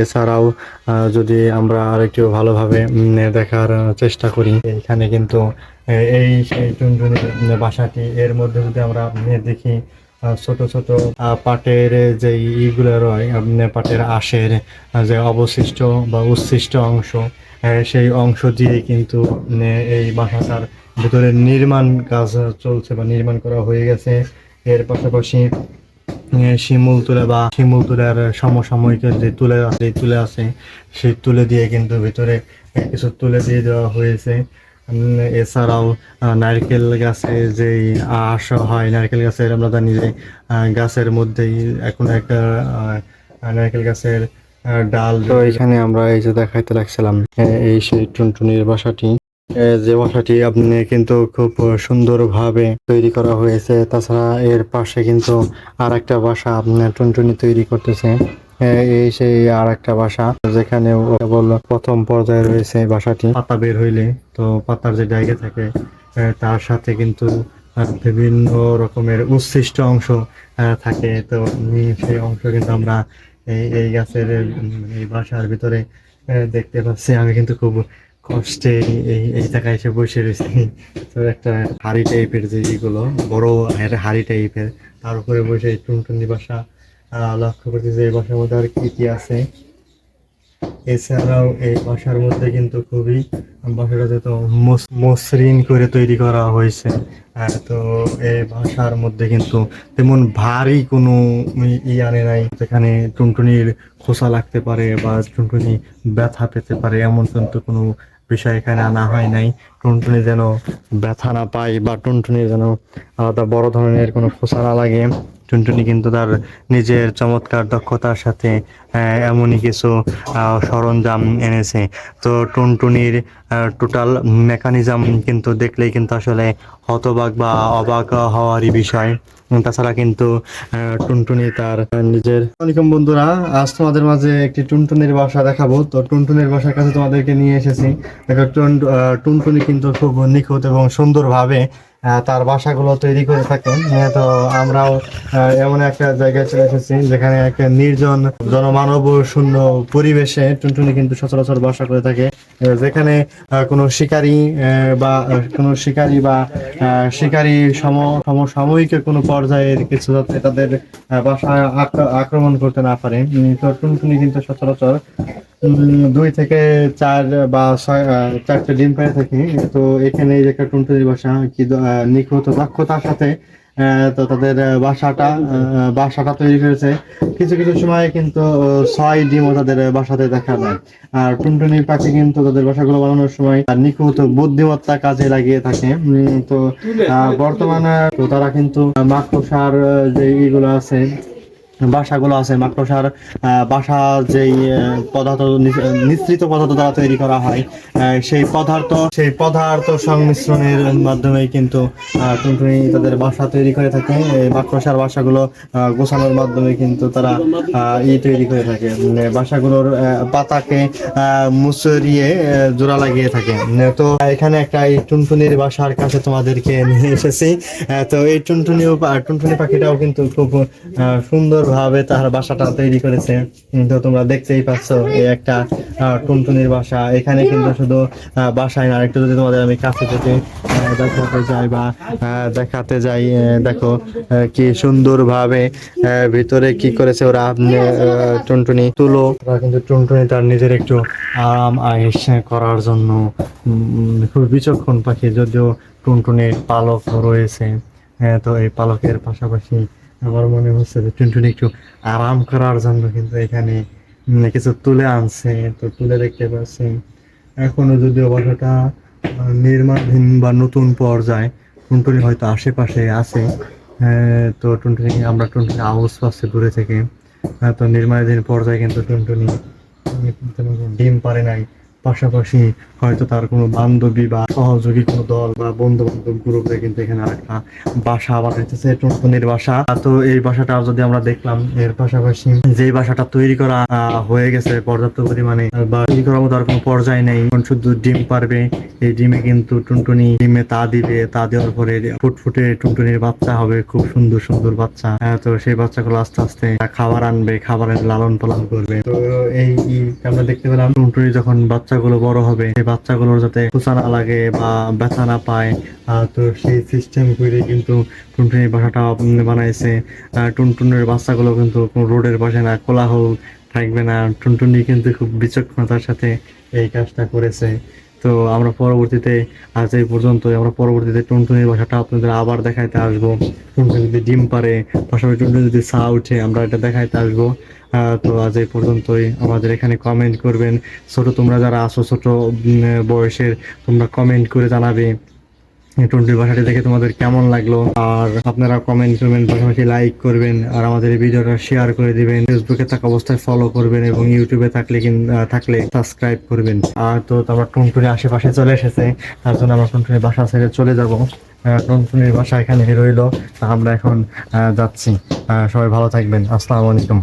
এছাড়াও যদি আমরা আরেকটু ভালোভাবে দেখার চেষ্টা করি, এখানে কিন্তু এই সেই টুনটুনির বাসাটি, এর মধ্যে যদি আমরা দেখি ছোট ছোট পাটের যে ইগুলো রয়, পাটের আঁশের যে অবশিষ্ট বা উচ্ছিষ্ট অংশ, সেই অংশ দিয়ে কিন্তু এই বাসাটার ভিতরে নির্মাণ কাজ চলছে বা নির্মাণ করা হয়ে গেছে। এর পাশাপাশি শিমুল তুলে বা শিমুল তুলার সমসাময়িক যে তুলে আছে, সেই তুলে দিয়ে কিন্তু ভিতরে কিছু তুলে দিয়ে দেওয়া হয়েছে। এছাড়াও নারকেল গাছে যেই আঁশ হয়, নারকেল গাছের আমরা জানি যে গাছের মধ্যেই এখন একটা নারকেল গাছের ডাল। তো এখানে আমরা এই যে দেখাইতে লাগছিলাম এই সেই টুনটুনির বাসাটি, যে বাসাটি আপনি কিন্তু খুব সুন্দরভাবে তৈরি করা হয়েছে। তাছাড়া এর পাশে কিন্তু আর একটা বাসা আপনার টুনটুনি তৈরি করতেছে। এই সেই আর একটা বাসা, যেখানে কেবল প্রথম পর্যায়ে রয়েছে বাসাটি। পাতা বের হইলে তো পাতার যে জায়গা থাকে, তার সাথে কিন্তু বিভিন্ন রকমের উচ্ছিষ্ট অংশ থাকে। তো সেই অংশ কিন্তু আমরা এই গাছের এই বাসার ভিতরে দেখতে পাচ্ছি। আমি কিন্তু খুব কষ্টে এই এই জায়গায় এসে বসে রয়েছি। তো একটা হাড়ি টাইপের যে এগুলো বড় হাড়ি টাইপের, তার উপরে বসে টুনটুনি বাসা লক্ষ্য করছি যে এই বাসার মধ্যে আর কি কি আছে। এছাড়াও এই বাসার মধ্যে কিন্তু খুবই বাসাটা তো মসৃণ করে তৈরি করা হয়েছে। তো এই বাসার মধ্যে কিন্তু তেমন ভারী কোনো আনে নাই, যেখানে টুনটুনির খোসা লাগতে পারে বা টুনটুনি ব্যথা পেতে পারে, এমন কিন্তু কোনো বিষয় এখানে আনা হয় নাই। টুনটুনি যেন ব্যথা না পায় বা টুনটুনির যেন আলাদা বড় ধরনের কোনো খোসা না লাগে, টুনটুনি কিন্তু তার নিজের চমৎকার দক্ষতার সাথে এমনই কিছু সরঞ্জাম এনেছে। তো টুনটুনির টোটাল মেকানিজম কিন্তু দেখলেই কিন্তু আসলে হতবাক বা অবাক হওয়ারই বিষয়। তাছাড়া কিন্তু টুনটুনি তার নিজের। আসসালামু বন্ধুরা, আজ তোমাদের মাঝে একটি টুনটুনির বাসা দেখাবো। তো টুনটুনির বাসার কাছে তোমাদেরকে নিয়ে এসেছি। দেখো টুনটুনি কিন্তু খুব নিখুঁত এবং সুন্দরভাবে তার বাসাগুলো তৈরি করে থাকেন। তো আমরাও এমন একটা জায়গায় চলে এসেছি যেখানে একটা নির্জন জনমানব শূন্য পরিবেশে টুনটুনি কিন্তু সচরাচর বাসা করে থাকে। যেখানে কোনো শিকারী বা শিকারী সমসাময়িক কোনো পর্যায়ের কিছু যাতে তাদের বাসায় আক্রমণ করতে না পারে। তো টুনটুনি কিন্তু সচরাচর 2 থেকে 4 বা 4টে ডিম পেড়ে থাকে। তো এখানে এই যে একটা টুনটুনির বাসা কি নিখুঁত দক্ষতার সাথে তো তাদের বাসাটা তৈরি করেছে। কিছু কিছু সময় কিন্তু 6 ডিমও তাদের বাসাতে দেখা যায়। আর টুনটুনি পাখি কিন্তু তাদের বাসাগুলো বানানোর সময় নিখুঁত বুদ্ধিমত্তা কাজে লাগিয়ে থাকে। তো বর্তমানে তো তারা কিন্তু মাকড়সার যে ইগুলো আছে, বাসাগুলো আছে, মাকড়সার বাসা যেই পদার্থ নিঃসৃত পদার্থ দ্বারা তৈরি করা হয়, সেই পদার্থ সংমিশ্রণের মাধ্যমেই কিন্তু টুনটুনি তাদের বাসা তৈরি করে থাকে। এই মাকড়সার বাসাগুলো গোছানোর মাধ্যমে কিন্তু তারা তৈরি করে থাকে। বাসাগুলোর পাতাকে মুচড়িয়ে জোড়া লাগিয়ে থাকে। তো এখানে একটা এই টুনটুনির বাসার কাছে তোমাদেরকে নিয়ে এসেছি। তো এই টুনটুনি পাখিটাও কিন্তু খুব সুন্দরভাবে তার বাসাটা তৈরি করেছে। তো তোমরা দেখতেই পাচ্ছ এই একটা টুনটুনির বাসা। এখানে কিন্তু শুধু বাসায় না, একটু যদি তোমাদের আমি কাছে থেকে দেখাতে যাই, দেখো কি সুন্দরভাবে ভিতরে কি করেছে ওরা। টুনটুনি তুলো, ওরা কিন্তু টুনটুনি তার নিজের একটু আরাম আয়েশ করার জন্য খুব বিচক্ষণ পাখি। যদিও টুনটুনির পালক রয়েছে, তো এই পালকের পাশাপাশি আমার মনে হচ্ছে যে টুনটুনি একটু আরাম করার জন্য কিন্তু এখানে কিছু তুলে আনছে। তো তুলে দেখতে পাচ্ছি এখনো যদিও বাসাটা নির্মাণাধীন বা নতুন পর্যায়ে, টুনটুনি হয়তো আশেপাশে আছে। তো আমরা টুনটুনি আওয়াজ পাচ্ছি দূরে থেকে। তো নির্মাণাধীন পর্যায়ে কিন্তু টুনটুনি তেমন কোনো ডিম পারে নাই। পাশাপাশি হয়তো তার কোনো বান্ধবী বা সহযোগী কোনো দল বা বন্ধু বান্ধব গ্রুপে কিন্তু এখানে আরেকটা বাসা বানাইতেছে, টুনটুনির বাসা। তো এই বাসাটা যদি আমরা দেখলাম, এর পাশাপাশি যে বাসাটা তৈরি করা হয়ে গেছে পর্যাপ্ত পরিমাণে, বা তৈরি করার মতো আর কোনো পর্যায়ে নেই, এখন শুধু ডিম পারবে। এই ডিমে কিন্তু টুনটুনি ডিমে তা দিবে, তা দেওয়ার পরে ফুটফুটে টুনটুনির বাচ্চা হবে, খুব সুন্দর সুন্দর বাচ্চা। তো সেই বাচ্চাগুলো আস্তে আস্তে খাবার আনবে, খাবারের লালন পালন করবে। তো এই আমরা দেখতে পেলাম টুনটুনি যখন বাচ্চাগুলো বড় হবে, সেই বাচ্চাগুলোর যাতে খোঁচা না লাগে বা ব্যথা না পায়, তো সেই সিস্টেম করে কিন্তু টুনটুনির বাসাটা বানাইছে। টুনটুনির বাচ্চাগুলো কিন্তু কোনো রোডের পাশে না, কোলাহল থাকবে না। টুনটুনি কিন্তু খুব বিচক্ষণতার সাথে এই কাজটা করেছে। তো আমরা পরবর্তীতে, আজ এই পর্যন্ত, আমরা পরবর্তীতে টুনটুনির বাসাটা আপনাদের আবার দেখাইতে আসবো। টুনটুনি যদি ডিম পারে, পাশাপাশি টুনটুনি যদি ছা উঠে, আমরা এটা দেখাইতে আসবো। তো আজ এই পর্যন্তই। আমাদের এখানে কমেন্ট করবেন, ছোট তোমরা যারা আছো ছোট বয়সের, তোমরা কমেন্ট করে জানাবে টুনটুনির বাসাটি দেখে তোমাদের কেমন লাগলো। আর আপনারা কমেন্ট করবেন, পাশাপাশি লাইক করবেন, আর আমাদের এই ভিডিওটা শেয়ার করে দিবেন। ফেসবুকে থাকা অবস্থায় ফলো করবেন এবং ইউটিউবে থাকলে সাবস্ক্রাইব করবেন। আর তো আমরা টুনটুনি আশেপাশে চলে এসেছে, তার জন্য আমরা টুনটুনির বাসা ছেড়ে চলে যাব। টুনটুনির বাসা এখানে রইলো, আমরা এখন যাচ্ছি। সবাই ভালো থাকবেন। আসসালামু আলাইকুম।